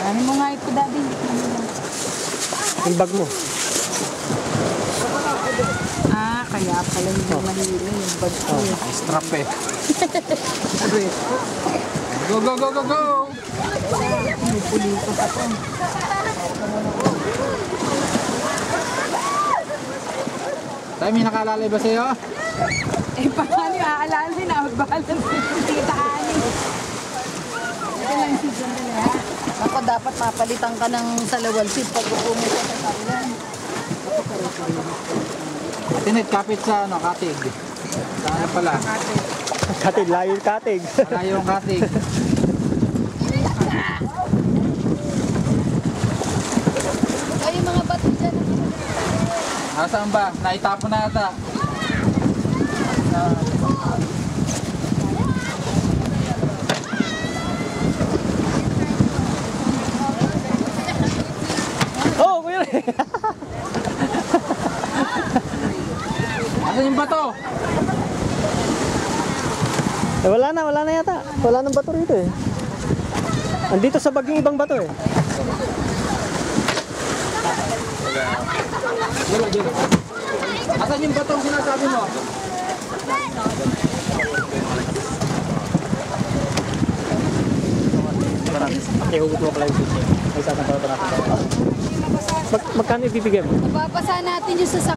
Ano mo nga ito, Daddy? Yung bag mo. Ah, kaya pala hindi mahila yung bag ko. Strap eh. Go, go, go, go, go! Pinupuli ko pa ito. Tayo, may nakalalay ba sa'yo? Eh, paano yung aalala din? Out-balance yung titaan eh. Ito lang si John nila, ha? Ako dapat papalitan ka ng salawal seat pag upungo ka sa sabilan. Tinit, kapit sa ano, katig. Saan pala? Katig, layo yung katig. Malayo yung katig. Ay, yung mga bato dyan. Nasaan ba? Naitapon na ata. Oh, kuya. Asan yung bato? Eh, wala na yata. Wala nang bato rito eh. Andito sa bag yung ibang bato eh. Asan yung batong sinasabi mo? Okay, hugot mo pala yung video. May isang pala natin. Magkano ibibigay mo? Mababasa natin yung sasakyan.